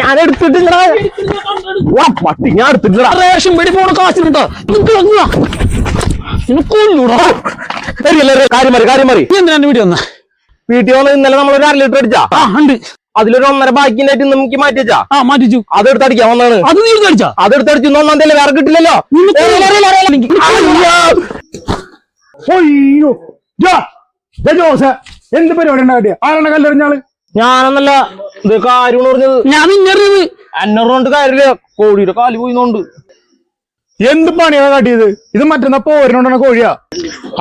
ഞാൻ എടുത്തിട്ട് പട്ടി ഞാൻ എടുത്തിട്ട് റേഷൻ പേടി പോണ കാശിനുണ്ടോ കാര്യം മറി എന്തിനാ വീട്ടിൽ വന്ന വീട്ടിൽ വന്ന് ഇന്നലെ നമ്മളൊരു 1/2 ലിറ്റർ അടിച്ചാ ഉണ്ട് അതിലൊരു 1.5 ബാക്കിനായിട്ട് നമുക്ക് മാറ്റി വെച്ചാ മാറ്റിച്ചു അതെടുത്ത് അടിക്കാൻ വന്നാണ് അത് നീ അടിച്ചാ അതെടുത്ത് അടിച്ചു 1 തീയതി വേറെ കിട്ടില്ലല്ലോ എന്ത് പരിപാടി ഉണ്ടാക്കിയ ആരാണ് കല്ലെറിഞ്ഞാള് ഞാനെന്നല്ല ഇത് കാര്യം പറഞ്ഞത് ഞാൻ ഇന്നറിയത് എന്നോണ്ട് കാര്യമില്ല കോഴിയുടെ കാല് പോയിന്നോണ്ട് എന്ത് പണിയാണ് കാട്ടിയത് ഇത് മറ്റന്നാ പോരിനോണ്ടാണ് കോഴിയാ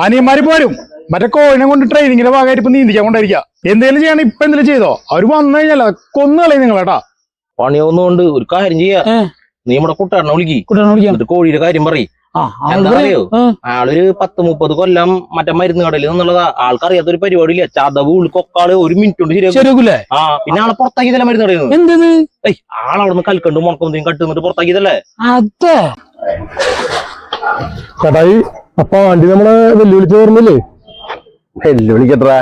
അനിയന്മാര് പോരും മറ്റേ കോഴിനെ കൊണ്ട് ട്രെയിനിങ്ങിന്റെ ഭാഗമായിട്ട് ഇപ്പൊ നീന്തിക്കാൻ കൊണ്ടിരിക്കുക എന്തെങ്കിലും ചെയ്യണം ഇപ്പൊ എന്തെങ്കിലും ചെയ്തോ അവര് വന്നു കഴിഞ്ഞാൽ കൊന്നുകളയും നിങ്ങളേട്ടാ പണിയൊന്നുകൊണ്ട് ഒരു കാര്യം ചെയ്യാ നീ നമ്മുടെ കുട്ടാടനെ വിളിക്കും കോഴിയുടെ കാര്യം പറയും എന്താറിയോ ആളൊരു 10-30 കൊല്ലം മറ്റേ മരുന്ന് കടയിൽ നിന്നുള്ളതാ ആൾക്കറിയാത്തൊരു പരിപാടിയില്ല ചതവ് ഉൾക്കൊക്കാള് 1 മിനിറ്റ് കൊണ്ട് ശരിയാക്കൂലേ പിന്നെ ആളെ പുറത്താക്കിയതല്ലേ മരുന്ന് കടയിൽ നിന്ന് ആളവിടുന്ന് കൽക്കണ്ട് മുടക്കം കട്ട് നിന്നിട്ട് പുറത്താക്കിയതല്ലേ അതെ ചേട്ടായി അപ്പൊ വണ്ടി നമ്മളെ വെല്ലുവിളിച്ച് ഓർമ്മയില്ലേ വെല്ലുവിളിക്കട്ടെ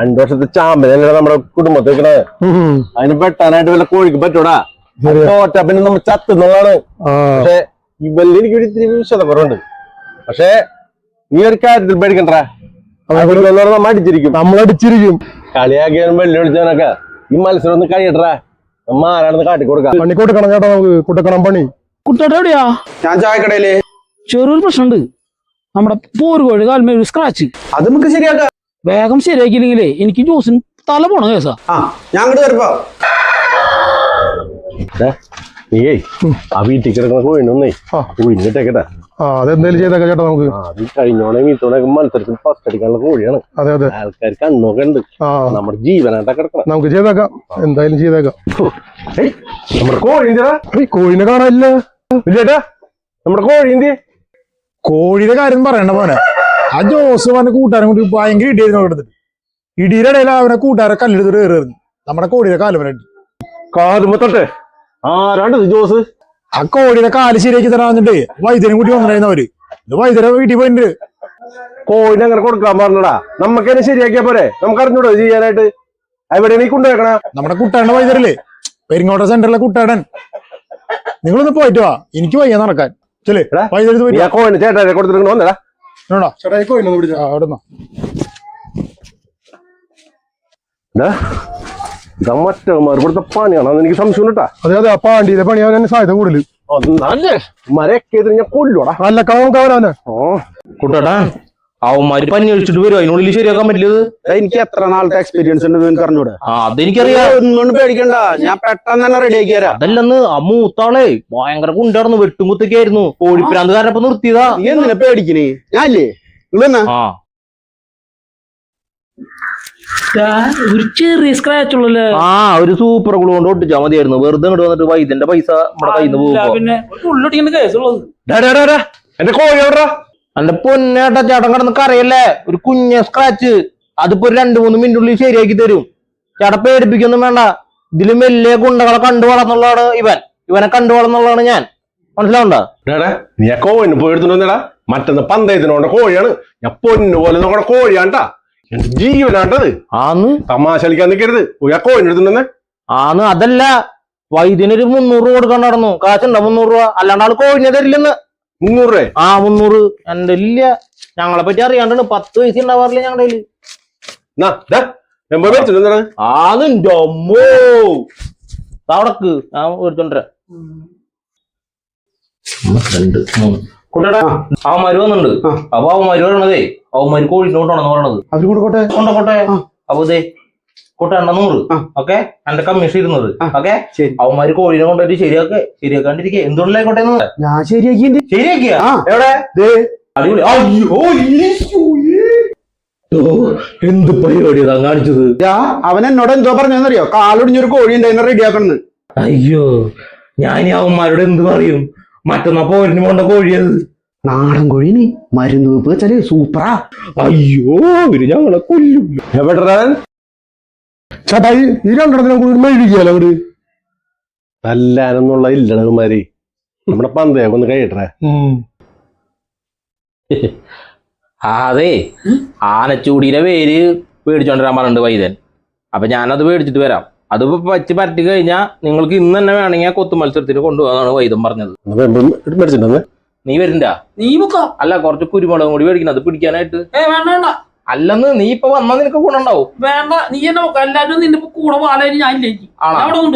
2 വർഷത്തെ ചാമ്പ്യനല്ലേ നമ്മുടെ കുടുംബത്തിൽ വെക്കണേ അതിന് പെട്ടാനായിട്ട് വല്ല കോഴിക്ക് പറ്റൂടാ തോറ്റ പിന്നെ നമ്മൾ ചത്തുന്നതാണ് പക്ഷെ ഈ വെല്ലി എനിക്ക് ഇത്തിരി വിശ്വാസ കുറവുണ്ട് പക്ഷെ നീ ഒരു കാര്യത്തിൽ പേടിക്കണ്ടേ നമ്മളടിച്ചിരിക്കും കളിയാക്കിയാലും വെല്ലുവിളിച്ചവനൊക്കെ ഈ മത്സരം ഒന്ന് കഴിയട്ടെ നമ്മ ആരാണെന്ന് കാട്ടിക്കൊടുക്കാം പണി കൊടുക്കണം ചേട്ടാ നമുക്ക് കുട്ടക്കണം പണി കുട്ടേട്ട എവിടെയാ ഞാൻ ചായക്കടയില് ചെറിയൊരു പ്രശ്നമുണ്ട് നമ്മുടെ പോരുകോഴി കാൽമേൽ സ്ക്രാച്ച് അത് നമുക്ക് ശരിയാക്കാം വേഗം ശരിയാക്കിയില്ലെങ്കിലേ എനിക്ക് ജോസിന് തല പോണ കേസാ ഞാൻ അങ്ങോട്ട് വരുമ്പോ നീയേ ആ വീട്ടിൽ കിടക്കുന്ന കോഴിനൊന്നേ കുഴിഞ്ഞിട്ടേക്കട്ടെ അതെന്തായാലും ചെയ്തേക്കാം ചേട്ടാ നമുക്ക് അത് കഴിഞ്ഞോണെ വീട്ടോടെ മത്സരത്തിൽ ഫസ്റ്റ് അടിക്കാനുള്ള കോഴിയാണ് അതെ അതെ ആൾക്കാർ കണ്ണൊക്കെ ഉണ്ട് നമ്മുടെ ജീവനായിട്ടാ കിടക്കണം നമുക്ക് ചെയ്തേക്കാം എന്തായാലും ചെയ്തേക്കാം നമ്മുടെ കോഴി കോഴിനെ കാണാനില്ല ചേട്ടാ നമ്മുടെ കോഴി എന്ത് കോഴിയുടെ കാര്യം പറയണ്ട പോനെ ആ ജോസ് വന്ന കൂട്ടുകാരൻ കൂടി ഭയങ്കര ഇടിയായിരുന്നു എടുത്തിട്ട് ഇടിയുടെ ഇടയിൽ അവനെ കൂട്ടുകാരെ കല്ലെടുത്തിട്ട് കയറി നമ്മുടെ കോഴിയുടെ കാല് വരട്ടി കാലുമ്പത്തട്ടെ ആരാണ്ടത് ജോസ് ആ കോഴിയുടെ കാല് ശരിയാക്കി തരാൻ വന്നിട്ട് വൈദ്യനും കൂടി വന്നിട്ടായിരുന്നു അവര് ഇത് വൈദ്യരെ വീട്ടിൽ പോയിട്ടുണ്ട് കോഴിനെ അങ്ങനെ കൊടുക്കാൻ പറഞ്ഞടാ നമുക്ക് തന്നെ ശരിയാക്കിയാ പോരെ നമുക്ക് അറിഞ്ഞൂടോ ചെയ്യാനായിട്ട് എവിടെയാണ് ഈ കൊണ്ടുവെക്കണ നമ്മുടെ കുട്ടാടന്റെ വൈദ്യരല്ലേ പെരിങ്ങോട്ട സെന്ററിലെ കുട്ടാടൻ നിങ്ങളൊന്ന് പോയിട്ട് വാ എനിക്ക് വയ്യ നടക്കാൻ ചെല്ലേ വൈദ്യുതി കോഴിന് ചേട്ടാ കൊടുത്തിട്ട് വന്നടാ ചേട്ടാ കോഴിനൊന്ന് പിടിച്ചാ അവിടെ മറ്റവന്മാർ കൊടുത്ത പണിയാണെന്ന് എനിക്ക് സംശയം കേട്ടാ അതെ അതെ ആ പാണ്ടിയിലെ പണിയാൻ സാധ്യത കൂടുതൽ മരയൊക്കെ ഞാൻ കൊല്ലൂടാ നല്ല കാവനെ കുട്ടാട്ടാ അവന്മാര് പനി അടിച്ചിട്ട് വരും അതിനുള്ളിൽ ശരിയാക്കാൻ പറ്റില്ലത് എനിക്ക് എത്ര നാളത്തെ എക്സ്പീരിയൻസ് ഉണ്ട് എനിക്ക് അറിഞ്ഞൂടെ അതെനിക്കറിയാം ഒന്നും പേടിക്കണ്ട ഞാൻ പെട്ടെന്ന് തന്നെ റെഡി ആക്കി തരാം അതല്ലെന്ന് ആ മൂത്താളെ ഭയങ്കര കുണ്ടായിരുന്നു വെട്ടുമുത്തൊക്കെയായിരുന്നു കോഴിപ്പിരാന്ത് കാരനപ്പൊ നിർത്തിയതാ നീ എന്തിനാ പേടിക്കണേ ഞാനില്ലേ നിങ്ങളെന്നാ ഒരു ചെറിയ സ്ക്രാച്ച് ഉള്ളല്ലേ ഒരു സൂപ്പർ ഗ്ലൂ കൊണ്ട് ഒട്ടിച്ചാ മതിയായിരുന്നു വെറുതെ ഇങ്ങോട്ട് വന്നിട്ട് വൈദ്യന്റെ പൈസ നമ്മുടെ കയ്യിൽ നിന്ന് പോകും എന്റെ കോഴി എവിടാ എന്റെ പൊന്നേട്ടാ ചേട്ടൻ കിടന്ന് കറിയല്ലേ ഒരു കുഞ്ഞ സ്ക്രാച്ച് അതിപ്പോ ഒരു 2-3 മിനിറ്റുള്ളിൽ ശരിയാക്കി തരും ചേട്ടൻ പേടിപ്പിക്കൊന്നും വേണ്ട ഇതിലും വലിയ ഗുണ്ടകളെ കണ്ടു വളർന്നുള്ളതാണ് ഇവനെ കണ്ടു വളർന്നുള്ളതാണ് ഞാൻ മനസ്സിലാവണ്ട നീ ആ കോഴിന് പോയി എടുത്തിട്ടുണ്ടാ മറ്റൊന്ന് പന്തയത്തിനോണ്ട കോഴിയാണ് ഞാൻ പൊന്നു പോലെ നോക്കണ കോഴിയാണ്ടാ എന്റെ ജീവനാണ്ടത് തമാശ കളിക്കാൻ നിൽക്കരുത് ആ കോഴിന് എടുത്തിട്ടുണ്ടെന്ന് അതല്ല വൈദ്യനൊരു 300 രൂപ കൊടുക്കാൻ നടന്നു കാശുണ്ടോ 300 രൂപ അല്ലാണ്ട് ആള് കോഴിനെ തരില്ലെന്ന് 300 രൂപ 300 എന്റെ ഇല്ല ഞങ്ങളെ പറ്റി അറിയാണ്ടാണ് 10 പൈസ ഉണ്ടാവാറില്ല ഞങ്ങളുടെ അവിടക്ക് ഞാൻ എടുത്തോണ്ടരാ കുട്ടേട്ടാ അവന്മാര് വന്നിട്ടുണ്ട് അപ്പൊ അവന്മാര് പറയണതേ അവന്മാര് കോഴിനോട്ടാണെന്ന് പറയണത് അവര് കൊടുക്കോട്ടെ കൊണ്ടോട്ടെ അപ്പൊ ഇതേ കൂട്ടണ്ട 100 ഓക്കെ എന്റെ കമ്മീഷൻ 200 ഓക്കെ അവന്മാര് കോഴിനെ കൊണ്ടുപോയിട്ട് ശരിയാക്കാണ്ടിരിക്കേ എന്തുകൊണ്ടായിക്കോട്ടെ ഞാൻ ശരിയാക്കിയ എവിടെ അടിപൊളി എന്ത് പരിപാടിയാ കാണിച്ചത് അവൻ എന്നോട് എന്തോ പറഞ്ഞറിയോ കാലൊടിഞ്ഞൊരു കോഴി ഉണ്ടായിരുന്നു റെഡിയാക്കണെന്ന് അയ്യോ ഞാൻ അവന്മാരോട് എന്ത് പറയും മറ്റന്നാ പോരിന് പോണ്ട കോഴിയത് നാടൻ കോഴിന് മരുന്ന് വെച്ചാല് സൂപ്പറാ അയ്യോ ഇവര് ഞങ്ങളെ കൊല്ലും എവിടെ ചേട്ടായി ഈ 2 മെഴുകിയാലോ അവര് തല്ലാനൊന്നുള്ള ഇല്ലടമാരി നമ്മുടെ പന്തയൊക്കെ ഒന്ന് കഴിയട്ടെ അതെ ആനച്ചൂടിയുടെ പേര് പേടിച്ചോണ്ടിരാൻ പറഞ്ഞിട്ടുണ്ട് വൈദ്യൻ അപ്പൊ ഞാനത് പേടിച്ചിട്ട് വരാം അതിപ്പോ പറ്റി പറ്റി കഴിഞ്ഞാൽ നിങ്ങൾക്ക് ഇന്ന് തന്നെ വേണമെങ്കിൽ കൊത്തു മത്സരത്തിന് കൊണ്ടുപോകാന്നാണ് വൈദ്യം പറഞ്ഞത്. നീ വരണ്ട, നീ പൊക്കോ. അല്ല കുറച്ച് കുരുമുളകും കൂടി മേടിക്കണം അത് പിടിക്കാനായിട്ട്. വേണ്ട. അല്ലെന്ന് നീ ഇപ്പൊ വന്നാൽ നിനക്ക് ഗുണുണ്ടാവും. വേണ്ട, നീ എന്നെ പൊക്ക. എല്ലാരും നിന്റെ കൂടെ പാലായി ഞാൻ ഇല്ലേക്ക്.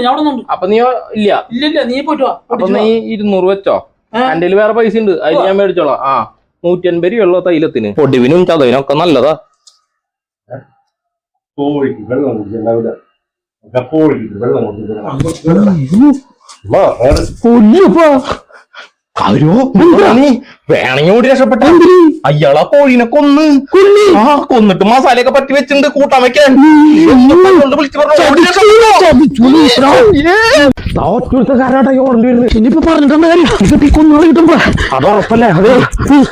ഞാൻ അപ്പൊ നീ ഇല്ല ഇല്ല, നീ പോയിട്ട് വാ. അപ്പൊ നീ 200 വെച്ചോ. എന്റെ വേറെ പൈസ ഉണ്ട്, അതിന് ഞാൻ മേടിച്ചോളാം. 150 രൂപ തൈലത്തിന്, പൊടിവിനും ചതവിനൊക്കെ നല്ലതാ. കോഴിക്ക് വെള്ളം കുടിച്ചിട്ടുണ്ടാവില്ല. വേണമെങ്കിൽ കൂടി രക്ഷപ്പെട്ട അയാളാ കോഴീനെ കൊന്നിട്ട് മസാലയൊക്കെ പറ്റി വെച്ചിട്ടുണ്ട് കൂട്ടാൻ വെക്കാൻ. ഇനിയിപ്പോ പറഞ്ഞിട്ടുണ്ട് കിട്ടുമ്പോ അത് ഉറപ്പല്ലേ? അതെ,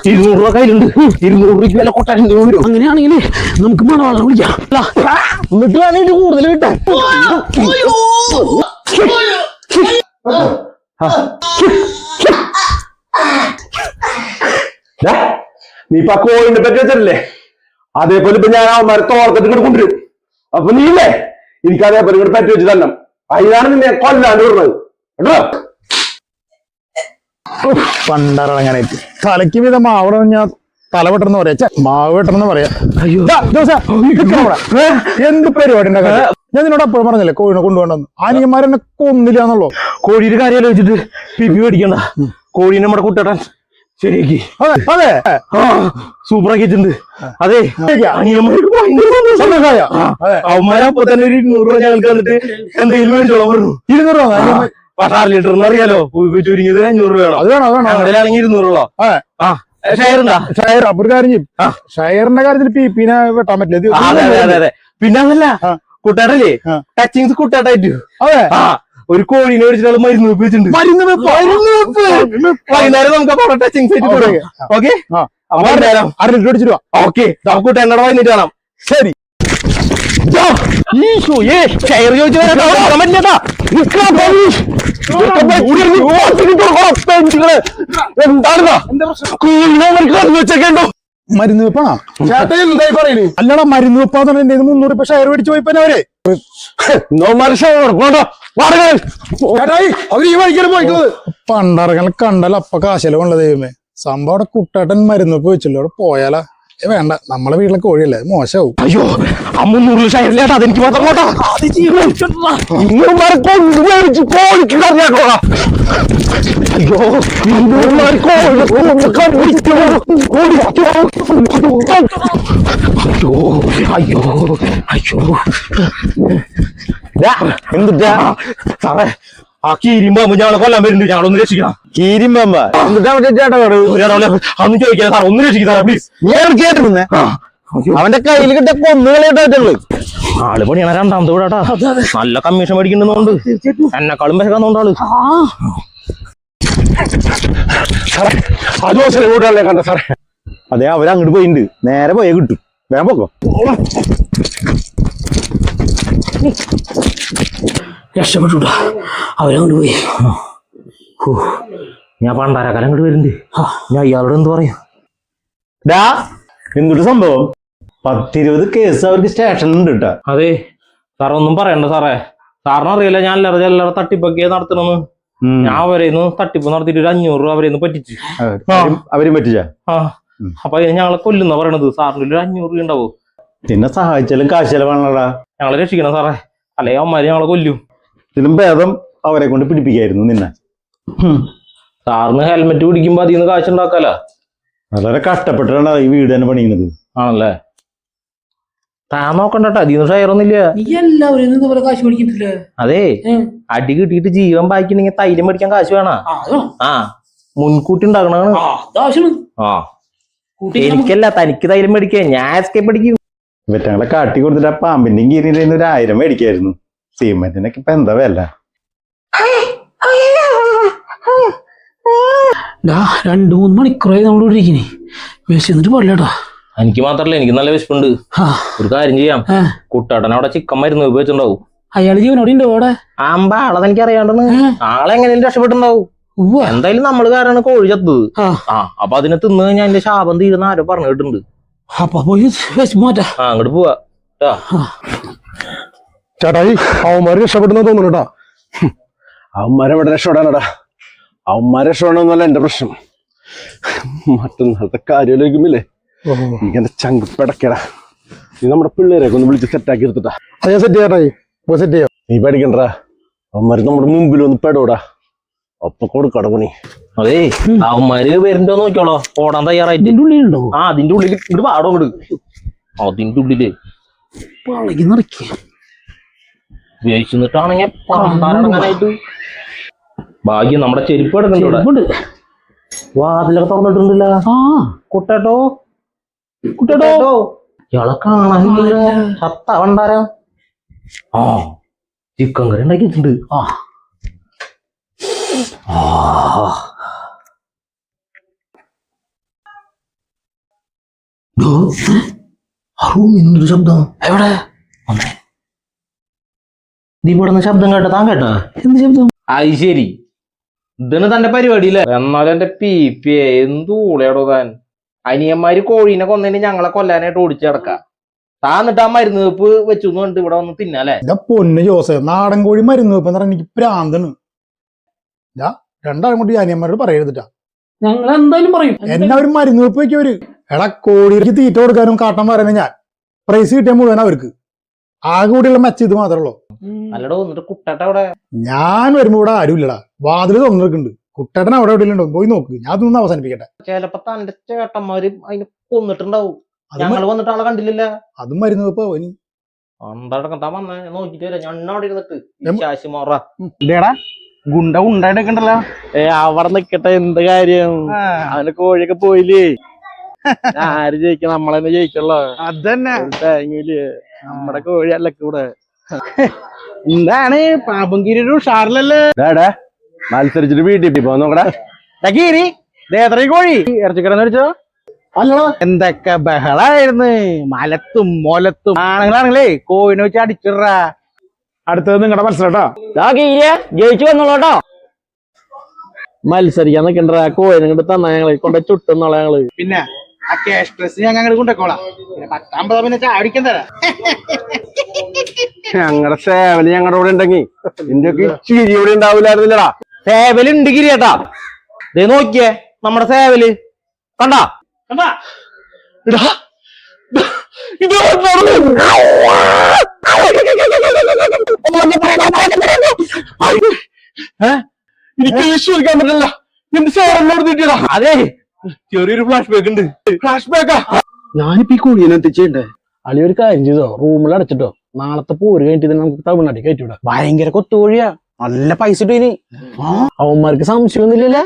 200 രൂപ കയ്യിലുണ്ട്. 200 രൂപ വില കൊട്ടാൻ വരും. അങ്ങനെയാണെങ്കിൽ നമുക്ക് മണവാളം വിളിക്കാം. എന്നിട്ട് വേണം ഇത് കൂടുതൽ കിട്ടാൻ. നീ ഇപ്പൊ കോഴിനെ പറ്റി വെച്ചല്ലേ, അതേപോലെ ഇപ്പൊ ഞാൻ അവന്മാരെ തോളത്തിട്ട് ഇങ്ങോട്ട് കൊണ്ടുവരും. അപ്പൊ നീ ഇല്ലേ എനിക്ക് അതേപോലെ ഇങ്ങോട്ട് പറ്റി വെച്ച് തന്നെ. അതിനാണ് നിന്നെ കൊല്ലാണ്ട് വിടുന്നത് കേട്ടോ. പണ്ടറങ്ങാനായിട്ട് തലയ്ക്ക് വീത മാവിടെ ഞാൻ തല വെട്ടണമെന്ന് പറയാ, മാവ് വെട്ടണമെന്ന് പറയാ. അയ്യോ എന്ത് പരിപാടിന്റെ കാര്യം ഞാൻ നിന്നോട് അപ്പോഴും പറഞ്ഞല്ലേ കോഴിനെ കൊണ്ടുപോകണ്ടെന്ന്. ആനിയന്മാരെന്നെ കൊന്നില്ല എന്നല്ലോ. കോഴിയുടെ കാര്യം ആലോചിച്ചിട്ട് പിപി മേടിക്കണ്ട. കോഴീനെ നമ്മുടെ കുട്ടേട്ടൻ ശരിയാക്കി. അതെ സൂപ്പറാക്കി വെച്ചിട്ടുണ്ട്. അതെ, അവന്മാരപ്പോ തന്നെ ഒരു 200 രൂപ ഞങ്ങൾക്ക് വന്നിട്ട് എന്തെങ്കിലും മേടിച്ചോളാം പറഞ്ഞു. 200 രൂപ 16 ലിറ്റർ അറിയാലോ, ചുരുങ്ങിയത് 500 രൂപ വേണം. അത് വേണം അങ്ങനെയാണെങ്കിൽ 200 രൂപ. ഷയർ അപ്പൊ ഒരു കാര്യം ചെയ്യും, ഷയറിന്റെ കാര്യത്തിൽ പീപ്പിനെ വെട്ടാൻ പറ്റില്ല. അതെ, പിന്നെ അതല്ല കുട്ടേട്ടല്ലേ ടച്ചിങ്സ് കുട്ടേട്ടായിട്ട്. അതെ, ഒരു കോഴീനെ മേടിച്ചിട്ട് മരുന്ന് വെപ്പ് വെച്ചിട്ടുണ്ട്. വൈകുന്നേരം നമുക്ക് ടച്ചിങ്സ് ആയിട്ട് കൊടുക്കാം. ഓക്കെ, 1/2 ലിറ്റർ അടിച്ചിട്ട് ഓക്കെ, നമുക്ക് കുട്ടേട്ടനോട് വൈകിട്ട് കാണാം. ശരി. ഷെയർ എന്താണെന്നോ മരുന്ന് വെപ്പാണോ അല്ലടാ? മരുന്ന് വെപ്പാന്ന് പറഞ്ഞ 300 രൂപ ഷെയർ മേടിച്ചു പോയിപ്പോ അവരെ പണ്ടറങ്ങൾ കണ്ടല്ലോ അപ്പൊ കാശലവുള്ള ദൈവമേ. സംഭവം അവിടെ കുട്ടേട്ടൻ മരുന്ന് വെപ്പ് വെച്ചല്ലോ, അവിടെ പോയാലാ വേണ്ട. നമ്മളെ വീട്ടിലെ കോഴിയല്ലേ, മോശമാവും. അയ്യോ, 300 ഷെയറിലേട്ടാ അതെനിക്ക് മാത്രം കോട്ടാ. അയ്യോ, അയ്യോ എന്തിട്ടാ സാറേ? ആ കീരിമ്പാമ്പ് ഞങ്ങളെ കൊല്ലാൻ വരുന്നുണ്ട്, ഞങ്ങളൊന്ന് രക്ഷിക്കണം. കീരിമ്പാമ്പ എന്നിട്ടാ അന്ന് ചോദിക്കാം സാർ, ഒന്ന് രക്ഷിക്കും സാറേ പ്ലീസ്. കേട്ടിരുന്നേ അവന്റെ കയ്യിൽ കിട്ടിയ കൊന്നുകളായിട്ടുള്ളു. ആള് പണിയാണ്, 2ാമത്തെ വീടാട്ടാ. നല്ല കമ്മീഷൻ മേടിക്കുന്നുണ്ട്, എന്നെക്കാളും വിശക്കാന്നുണ്ട് ആള്. കണ്ട സാറേ, അതെ അവരങ്ങോട്ട് പോയിട്ടുണ്ട്, നേരെ പോയേ കിട്ടും. വേഗം പോക്കോ. രക്ഷപ്പെട്ടുട്ടാ, അവരങ്ങോട്ട് പോയി. ഞാൻ പണ്ടാരക്കാലം അങ്ങോട്ട് വരുന്നുണ്ട്. ഞാൻ ഇയാളോട് എന്ത് പറയാ? എന്തൊരു സംഭവം? 10-20 കേസ് അവർക്ക് സ്റ്റേഷനിലുണ്ട് കേട്ടാ. അതെ സാറേ, ഒന്നും പറയണ്ട സാറേ. സാറിന് അറിയില്ല ഞാൻ എല്ലാവരും തട്ടിപ്പൊക്കെ നടത്തണമെന്ന്. ഞാൻ അവരെന്ന് തട്ടിപ്പ് നടത്തിയിട്ട് 500 രൂപ അവരെന്ന് പറ്റിച്ചു. അവരും പറ്റിച്ച. അപ്പൊ ഞങ്ങളെ കൊല്ലുന്ന പറയണത്. സാറിന് 500 രൂപ ഉണ്ടാവോ? പിന്നെ സഹായിച്ചാലും കാശ് ചെലവാണല്ലോടാ. ഞങ്ങളെ രക്ഷിക്കണം സാറേ, അല്ലെ അമ്മമാര് ഞങ്ങളെ കൊല്ലും. ഇതിലും ഭേദം അവരെ കൊണ്ട് പിടിപ്പിക്കായിരുന്നു നിന്നെ. സാറിന് ഹെൽമെറ്റ് പിടിക്കുമ്പോ അതിൽ നിന്ന് കാശ് ഉണ്ടാക്കാലോ. വളരെ കഷ്ടപ്പെട്ടിട്ടാണ് ഈ വീട് തന്നെ പണിയുന്നത്. ആണല്ലേ? താൻ നോക്കണ്ടട്ടോ, അതിന്ന് ഷെയറൊന്നുമില്ല. നീ എല്ലാവരും കാശ് മേടിക്കുന്നില്ല. അതെ, അടി കിട്ടിയിട്ട് ജീവൻ ബാക്കിണ്ടെങ്കിൽ തൈലം മേടിക്കാൻ കാശ് വേണ. മുൻകൂട്ടി ഉണ്ടാക്കണാണ്. എനിക്കല്ല, തനിക്ക് തൈലം മേടിക്കാൻ. ഞാൻ എസ്കേപ്പ് അടിക്കും. ഇവറ്റങ്ങളെ കാട്ടി കൊടുത്തിട്ട് ആ പാമ്പിന്റെയും കീരിന്റെയും 1000 മേടിക്കായിരുന്നു. സിമെന്റിനൊക്കെ ഇപ്പൊ എന്താ വില? 2-3 മണിക്കൂറായി നമ്മളോട് ഇരിക്കണേ. വിശന്നിട്ട് പാടില്ലാട്ടോ. എനിക്ക് മാത്രല്ല, എനിക്ക് നല്ല വിശപ്പുണ്ട്. ഒരു കാര്യം ചെയ്യാം, കുട്ടാട്ടൻ അവിടെ ചിക്കൻ മരുന്ന് ഉപയോഗിച്ചിട്ടുണ്ടാവും. അയാള് ജീവനോടെ ഉണ്ട് അവിടെ. ആളെ എനിക്ക് അറിയാണ്ടെന്ന്. ആളെങ്ങനെയും രക്ഷപ്പെട്ടുണ്ടാവും. എന്തായാലും നമ്മള് കാരാണ് കോഴി ചത്തത്. അപ്പൊ അതിനെ തിന്നു കഴിഞ്ഞാൽ എന്റെ ശാപം തീരുന്ന ആരോ പറഞ്ഞു കേട്ടിട്ടുണ്ട്. അപ്പൊ പോയി മാറ്റാ. അങ്ങോട്ട് പോവാ. ചേട്ടായി അവന്മാര് രക്ഷപ്പെടുന്ന തോന്നുന്നു കേട്ടാ. അവന്മാരെവിടെ രക്ഷപ്പെടാനടാ? അവന്മാരെ രക്ഷപ്പെടണമെന്നല്ല എന്റെ പ്രശ്നം. മറ്റന്നാളത്തെ കാര്യമില്ലേ ഇങ്ങനെ ചങ്ക് പെടക്കടാ. നീ നമ്മുടെ പിള്ളേരെയൊക്കെ ഒന്ന് വിളിച്ച് സെറ്റാക്കി എടുത്തിട്ടാ. അത് ഞാൻ സെറ്റ് ചെയ്യാട്ടായി, സെറ്റ് ചെയ്യാം. നീ പേടിക്കണ്ടാ, അവന്മാര് നമ്മുടെ മുമ്പിൽ ഒന്ന് പെടൂടാ. ഒപ്പം കൊടുക്കട പണി. അതേ അവന്മാര് വരുമ്പോ നോക്കിയോളോ, ഓടാൻ തയ്യാറായിട്ട്. ഇതിന്റെ ഉള്ളിലുണ്ടോ? ആ അതിന്റെ ഉള്ളിൽ ഇങ്ങോട്ട് പാടോ ഇങ്ങോട്ട്. അതിന്റെ ഉള്ളില് പളകി നിറയ്ക്കുക ഉപയോഗിച്ചിട്ടാണെങ്കിൽ പറമ്പാനടങ്ങാനായിട്ട്. ഭാഗ്യം നമ്മുടെ ചെരുപ്പ് എടുക്കണ്ടോ. വാതിലൊക്കെ തുറന്നിട്ടുണ്ടല്ല. ആ കുട്ടേട്ടോ കുട്ടേട്ടോ ഇയാളെ കാണാനില്ല. ചത്ത വണ്ടാരാ. ആ ചിക്കൻ കറി ഉണ്ടാക്കിയിട്ടുണ്ട്. ആ ശബ്ദം എവിടെ? നീ ഇവിടെ ശബ്ദം കേട്ടോ? താൻ കേട്ടാ? എന്ത് ശബ്ദം? അത് ശരി, ഇതാണ് തന്റെ പരിപാടിയില്ലേ? എന്നാലും എന്റെ പി എന്തൂളയാടോ താൻ. അനിയന്മാര് കോഴീനെ കൊന്നതിന് ഞങ്ങളെ കൊല്ലാനായിട്ട് ഓടിച്ചു കിടക്കാം. താൻ എന്നിട്ട് ആ മരുന്ന് വെപ്പ് വെച്ചു കൊണ്ട് ഇവിടെ വന്ന് തിന്നാലേ? എന്റെ പൊന്ന് ജോസഫ്, നാടൻ കോഴി മരുന്ന് വെപ്പെന്ന് പറഞ്ഞാൽ എനിക്ക് പ്രാന്താണ്. രണ്ടാളും കൊണ്ട് അനിയന്മാരോട് പറയരുതിട്ടാ. ഞങ്ങൾ എന്തായാലും പറയും. എന്നെ ഒരു മരുന്ന് വെപ്പ് വെക്കവര്. എടാ കോഴിക്ക് തീറ്റ കൊടുക്കാനും കാട്ടം പറയുന്നത് ഞാൻ. പ്രൈസ് കിട്ടിയ മുഴുവൻ അവർക്ക്. ആകെ കൂടിയുള്ള മെച്ച ഇത് മാത്രമേ ഉള്ളൂ. അല്ലടോ എന്നിട്ട് കുട്ടേട്ട അവിടെ? ഞാൻ വരുമ്പോ ഇവിടെ ആരും ഇല്ലടാ. വാതില് തുറന്നിരിക്കുന്നുണ്ട്. കുട്ടേട്ടൻ അവിടെ എവിടെ ഉണ്ടോ പോയി നോക്ക്. ഞാൻ അതൊന്നും അവസാനിപ്പിക്കട്ടെ. ചിലപ്പോ തന്റെ ചേട്ടന്മാര് അതിന് കൊന്നിട്ടുണ്ടാവും. ഞങ്ങള് വന്നിട്ട് ആളെ കണ്ടില്ലല്ല. അതും മരുന്ന് വെപ്പോ ഇനി താൻ വന്നേ നോക്കിട്ട് വരാം. ഞാൻ അവിടെ ഇരുന്നിട്ട് ശാശി മോറ ഗുണ്ട ഉണ്ടായിട്ടൊക്കെണ്ടല്ലോ. അവിടെ നിക്കട്ടെ, എന്ത് കാര്യം? അവന് കോഴിയൊക്കെ പോയില്ലേ? ആര് ജയിക്ക? നമ്മളെന്നെ ജയിക്കല്ലോ. അതന്നെ തേങ്ങയില് നമ്മുടെ കോഴി അല്ല കൂടെ. എന്താണ് പാമ്പങ്കിരി ഒരു ഉഷാറിലല്ലേ? മത്സരിച്ചിട്ട് വീട്ടിൽ പോ നോക്കടാ. കീരി കോഴി ഇറച്ചിക്കടന്ന് വെച്ചോ. അല്ലടാ, എന്തൊക്കെ ബഹളായിരുന്നു. മലത്തും മൊലത്തും ആണുങ്ങളാണെങ്കിലേ കോഴിനെ വെച്ച് അടിച്ചിടാ. അടുത്തത് നിങ്ങളുടെ മത്സരം ജയിച്ചു വന്നോളൂട്ടോ. മത്സരിക്കാൻ നിക്കണ്ട, കോഴിനെ കൊണ്ട് തന്നാ ഞങ്ങള് കൊണ്ട് ചുട്ടുന്നോളാം ഞങ്ങള്. പിന്നെ ആ ക്യാഷ് ഡ്രസ് ഞങ്ങൾ കൊണ്ടേക്കോളാം. പിന്നെ 10-50 പിന്നെ ചാടിക്കാൻ തരാം. ഞങ്ങളുടെ സേവല് ഞങ്ങളുടെ കൂടെ ഉണ്ടെങ്കിൽ ഇന്ത്യക്ക് ചിരി ഇവിടെ ഉണ്ടാവില്ലായിരുന്നില്ലടാ. സേവലുണ്ട് ഗിരിയേട്ടാ. ദേ നോക്കിയേ നമ്മുടെ സേവല് കണ്ടാ? കണ്ടാ? എനിക്ക് വിശ്വസിക്കാൻ പറ്റില്ല. എന്റെ സേവനോട് കിട്ടിയതാ. അതെ ചെറിയൊരു ഫ്ലാഷ് ബാക്ക് ഉണ്ട്. ഫ്ലാഷ് ബാക്കാ? ഞാനിപ്പോ ഈ കോഴിനെ എത്തിച്ചേണ്ടേ? അളി ഒരു കാര്യം ചെയ്തോ, റൂമിൽ അടച്ചിട്ടോ. നാളത്തെ പോര് കഴിഞ്ഞിട്ട് നമുക്ക് തമിഴ്നാട്ടിൽ കയറ്റിവിടാ. ഭയങ്കര കൊത്തുകോഴിയാ, നല്ല പൈസ ഇട്ടു. ഇനി അവന്മാർക്ക് സംശയമൊന്നുമില്ലല്ലേ?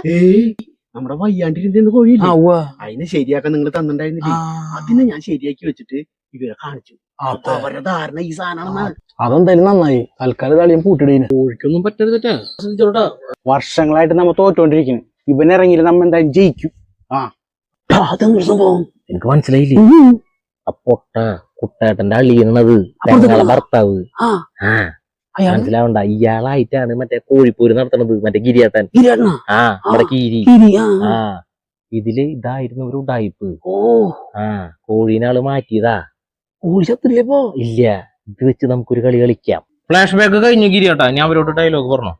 നമ്മുടെ വയ്യാണ്ടിരുന്ന കോഴിയില്ലേ, അതിനെ ശരിയാക്കാൻ നിങ്ങൾ തന്നിട്ടുണ്ടായിരുന്നില്ലേ? അതിനെ ഞാൻ ശരിയാക്കി വെച്ചിട്ട് ഇവരെ കാണിച്ചു. അപ്പൊ അവരുടെ ധാരണ ഈ സാധനമാണെന്നാണ്. അതെന്തായാലും നന്നായി. തൽക്കാലം തളിയും പൂട്ടിടീന്. കോഴിക്കൊന്നും പറ്റരുതട്ടാ. വർഷങ്ങളായിട്ട് നമ്മ തോറ്റോണ്ടിരിക്കുന്നു. ഇവനിറങ്ങിയില്ല നമ്മ എന്തായാലും ജയിക്കും. അതെന്തൊരു സംഭവം എനിക്ക് മനസ്സിലായില്ലേ? അപ്പൊട്ട കുട്ടേട്ടന്റെ അളിയണത് ഞങ്ങളെ ഭർത്താവ്. മനസ്സിലാവണ്ട, ഇയാളായിട്ടാണ് മറ്റേ കോഴിപ്പോര് നടത്തണത്. മറ്റേ ഗിരിയേട്ടൻ. ആ നമ്മുടെ കീരി. ആ ഇതില് ഇതായിരുന്നു ഒരു ഉടായിപ്പ്. കോഴീനാള് മാറ്റിയതാ. കോഴി ചത്തില്ലപ്പോ? ഇല്ല, ഇത് വെച്ച് നമുക്കൊരു കളി കളിക്കാം. ഫ്ലാഷ് ബാക്ക് കഴിഞ്ഞു ഗിരിയേട്ടാ. ഞാൻ അവരോട് ഡയലോഗ് പറഞ്ഞു.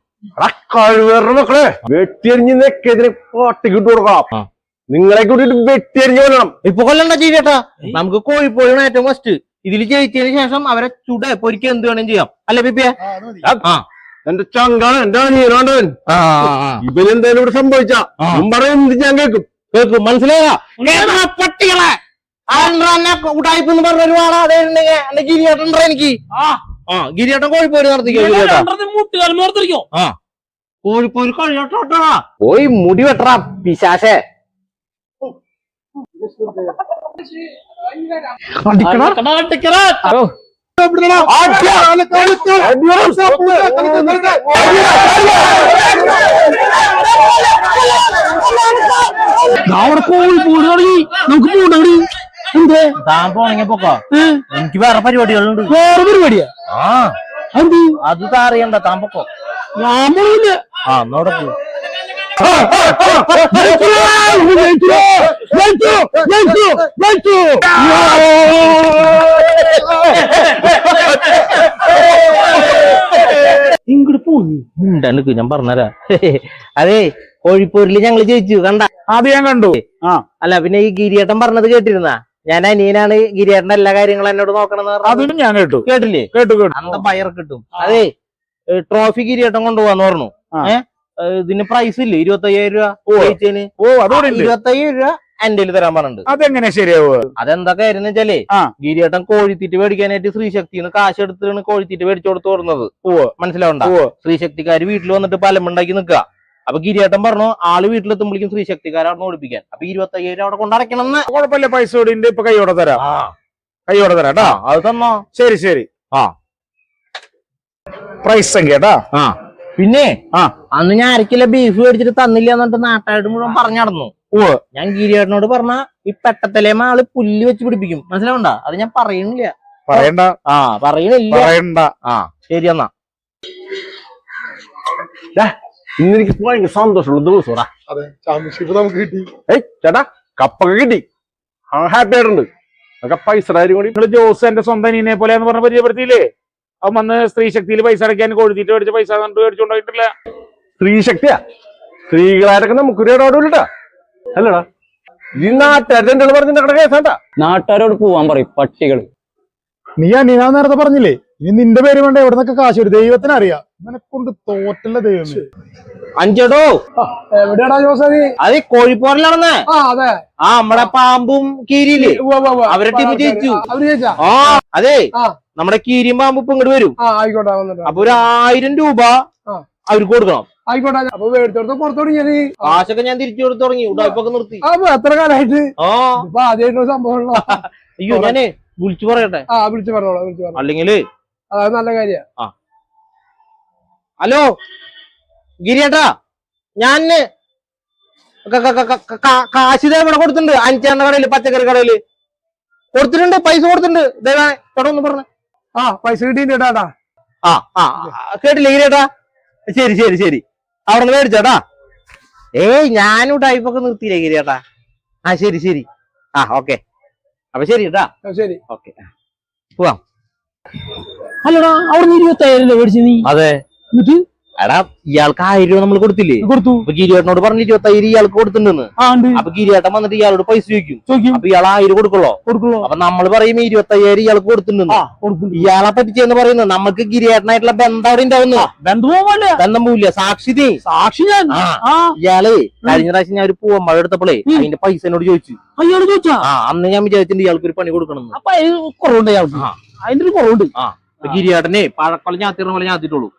കഴിവേറെ മക്കളെ, വെട്ടിയരിഞ്ഞ് നെക്കെതിരെ പാട്ടിക്കിട്ട് കൊടുക്കാം. നിങ്ങളെ കൂട്ടിട്ട് വെട്ടിയരിഞ്ഞ് കൊല്ലണം. ഇപ്പൊ കൊല്ലണ്ട ഗിരിയേട്ടാ, നമുക്ക് കോഴിപ്പോഴാണ് ഏറ്റവും ഫസ്റ്റ്. ഇതിൽ ജയിച്ചതിന് ശേഷം അവരെ ചുട പൊരിക്കുക എന്ത് വേണം ചെയ്യാം. അല്ലെ പിപ്പിയെ? എന്റെ ചങ്കാണ്, എന്റെ അനിയനാണ്ടവൻ. ഇവനെന്തായാലും ഇവിടെ സംഭവിച്ചാ എന്ത് ഞാൻ കേൾക്കും. മനസ്സിലായ പട്ടികളെ ഉടായ്പ എന്ന് പറഞ്ഞൊരു ആളാ എന്റെ ഗിരിയേട്ടൻ എനിക്ക്. ഗിരിയേട്ടൻ കോഴിപ്പോര് നടത്തിക്കോ. കോഴിപ്പോര് കഴിയട്ടോ. പോയി മുടി വെട്ടറാ പിശാശേ. കോഴിപ്പോര് തുടങ്ങി. നമുക്ക് പോകണ്ടി. എന്തേ താൻ പോണെങ്കിൽ പൊക്കോ, എനിക്ക് വേറെ പരിപാടികളുണ്ട്. വേറെ പരിപാടിയാ? അത് അറിയണ്ട, താൻ പൊക്കോ. നമ്മളില്ല. എന്നോടൊക്കെ ഇങ്ങോട്ട് പോന്നി എനിക്ക് ഞാൻ പറഞ്ഞുതരാ. അതെ, കോഴിപ്പോരില് ഞങ്ങള് ജയിച്ചു കണ്ട. അത് ഞാൻ കണ്ടു. അല്ല പിന്നെ ഈ ഗിരിയേട്ടൻ പറഞ്ഞത് കേട്ടിരുന്ന? ഞാൻ അനിയനാണ്, ഗിരിയേട്ടന്റെ എല്ലാ കാര്യങ്ങളും എന്നോട് നോക്കണം അതിനും ഞാൻ കേട്ടു. കേട്ടില്ലേ? കേട്ടു കേട്ടു. അന്ത പയർ കിട്ടും. അതെ, ട്രോഫി ഗിരിയേട്ടൻ കൊണ്ടുപോവാന്ന് പറഞ്ഞു. ഇതിന് പ്രൈസ് ഇല്ലേ 25,000 രൂപ ജയിച്ചതിന്. അതോടെ 25,000 രൂപ എന്റെ തരാൻ പറഞ്ഞിട്ടുണ്ട്. അതെങ്ങനെ ശരിയാവുക? അതെന്താ കാര്യം വെച്ചാലേ, ഗിരിയേട്ടൻ കോഴിത്തീറ്റ് മേടിക്കാനായിട്ട് ശ്രീശക്തിന്ന് കാശ് എടുത്തിട്ടാണ് കോഴിത്തീറ്റ് മേടിച്ചു കൊടുത്തു കൊടുക്കുന്നത്. മനസ്സിലാവണ്ട? ശ്രീശക്തിക്കാര് വീട്ടിൽ വന്നിട്ട് പലമുണ്ടാക്കി നിക്കുക. അപ്പൊ ഗിരിയേട്ടൻ പറഞ്ഞു ആള് വീട്ടിലെത്തുമ്പോഴേക്കും ശ്രീശക്തിക്കാരവിടെ ഓടിപ്പിക്കാൻ. അപ്പൊ 25,000 അവിടെ കൊണ്ടടക്കണം. കുഴപ്പമില്ല, പൈസ കൂടിന്റെ ഇപ്പൊ കൈയോടെ തരാം. കൈയോടെ തരാം കേട്ടാ. അത് തന്നോ? ശരി ശരി. പ്രൈസ് സംഖ്യ കേട്ടാ. പിന്നെ അന്ന് ഞാൻ അരക്കില്ല ബീഫ് മേടിച്ചിട്ട് തന്നില്ല എന്നിട്ട് നാട്ടായിട്ട് മുഴുവൻ പറഞ്ഞു നടന്നു. ഞാൻ ഗിരിയേട്ടനോട് പറഞ്ഞ ഈ പെട്ടത്തലേമ ആള് പുല്ല് വെച്ച് പിടിപ്പിക്കും. മനസ്സിലാവണ്ട? അത് ഞാൻ പറയണില്ല. പറയണ്ട. പറയണില്ല. പറയണ്ട. ശരി എന്നാ. ഇന്ന് എനിക്ക് ഭയങ്കര സന്തോഷമുള്ള ദിവസമാ. അതെ, ചാമ്പ്യൻഷിപ്പ് നമുക്ക് കിട്ടി. ചേട്ടാ കപ്പൊക്കെ കിട്ടി. ഹാപ്പി ആയിട്ടുണ്ട്. അതൊക്കെ പൈസ കാര്യം കൂടി. നിങ്ങള് ജോസ് എന്റെ സ്വന്തം അനിയനെ പോലെ എന്ന് പറഞ്ഞ പരിചയപ്പെടുത്തിയില്ലേ? അവൻ വന്ന് സ്ത്രീ ശക്തിയിൽ പൈസ അടയ്ക്കാൻ കോഴിത്തീറ്റ മേടിച്ച പൈസ കണ്ടു മേടിച്ചോണ്ടായിട്ടില്ല. സ്ത്രീ ശക്തിയാ? സ്ത്രീകളായിട്ടൊക്കെ നമുക്കൊരു ഇടപാടില്ലട്ടാ. അല്ലടാ, ഈ നാട്ടുകാരുടെ പറഞ്ഞിട്ട് കേസാട്ടാ. നാട്ടുകാരോട് പോവാൻ പറയും പട്ടികള്. നീ അനിയനാ നേരത്തെ പറഞ്ഞില്ലേ? ഇനി നിന്റെ പേര് വേണ്ട. എവിടെ നിന്നൊക്കെ കാശ് വരും ദൈവത്തിന് അറിയാം. ഇവനെ കൊണ്ട് തോറ്റല്ല ദൈവമേ. അഞ്ചടോ, എവിടെയാടാ ജോസി? അത് കോഴിപ്പോറിലാണെന്ന്. അതെ, നമ്മടെ പാമ്പും കീരിയില് അവരെ ടീം ജയിച്ചു. അതെ, നമ്മുടെ കീരിയും പാമ്പും ഇപ്പൊ ഇങ്ങോട്ട് വരും. ആയിക്കോട്ടെ. അപ്പൊ 1,000 രൂപ അവർക്ക് കൊടുക്കണം. ആയിക്കോട്ടെ. അപ്പൊ മേടിച്ചോടത്ത് പുറത്തു തുടങ്ങി. കാശൊക്കെ ഞാൻ തിരിച്ചു കൊടുത്ത് തുടങ്ങി. ഉടായ്പൊക്കെ നിർത്തി. എത്ര കാലമായിട്ട്? ആദ്യമായിട്ട് സംഭവം. അയ്യോ, ഞാനേ വിളിച്ചു പറയട്ടെ. വിളിച്ചു പറഞ്ഞോളാം. അല്ലെങ്കില് അത് നല്ല കാര്യ. ഹലോ ഗിരിയേട്ടാ, ഞാൻ കാശ് ഇവിടെ കൊടുത്തിട്ടുണ്ട്. അഞ്ചാണ്ട കടയില്, പച്ചക്കറി കടയില് കൊടുത്തിട്ടുണ്ട്. പൈസ കൊടുത്തിട്ടുണ്ട്. ദയവായി ഒന്ന് പറഞ്ഞു. പൈസ കിട്ടിട്ടാ. കേട്ടില്ലേ ഗിരിയേട്ടാ? ശരി ശരി ശരി. അവിടെ നിന്ന് മേടിച്ചോട്ടാ. ഞാനും ടൈപ്പൊക്കെ നിർത്തിയില്ലേ ഗിരിയേട്ടാ? ശരി ശരി. ഓക്കെ. അപ്പൊ ശരി കേട്ടാ. ശരി, ഓക്കെ. പോവാം. അല്ലടാ, അവിടെ 25,000 മേടിച്ചു നീ. അതെ. എന്നിട്ട് എടാ, ഇയാൾക്ക് 1000 രൂപ നമ്മൾ കൊടുത്തില്ലേ? കൊടുത്തു. അപ്പൊ ഗിരിയേട്ടനോട് പറഞ്ഞ് 25,000 ഇയാൾക്ക് കൊടുത്തിട്ടുണ്ടെന്ന്. അപ്പൊ ഗിരിയേട്ടൻ വന്നിട്ട് ഇയാളോട് പൈസ ചോദിക്കും. അപ്പൊ ഇയാൾ 1000 കൊടുക്കുള്ളോ? അപ്പൊ നമ്മൾ പറയും 25,000 ഇയാൾക്ക് കൊടുത്തിട്ടുണ്ടെന്ന്. ഇയാളെ പറ്റിച്ചെന്ന് പറയുന്നത് നമുക്ക് ഗിരിയേട്ടനായിട്ടുള്ള ബന്ധം അവിടെ ഉണ്ടാവുന്നു. ബന്ധം പോവില്ല. സാക്ഷി നീ. സാക്ഷി ഞാൻ. ഇയാള് കഴിഞ്ഞ പ്രാവശ്യം ഞാൻ ഒരു പൂവമ്പഴം എടുത്തപ്പോഴേ അതിന്റെ പൈസ എന്നോട് ചോദിച്ചു. അയാള് ചോദിച്ചാ? അന്ന് ഞാൻ വിചാരിച്ചിട്ടുണ്ട് ഇയാൾക്ക് ഒരു പണി കൊടുക്കണം. അപ്പൊ കുറവുണ്ട് അയാൾക്ക്. അതിന്റെ ഒരു കുറവുണ്ട്. ഗിരിയേട്ടനെ പഴക്കൊല ഞാത്തിടുന്ന പോലെ ഞാത്തിട്ടുള്ളൂ.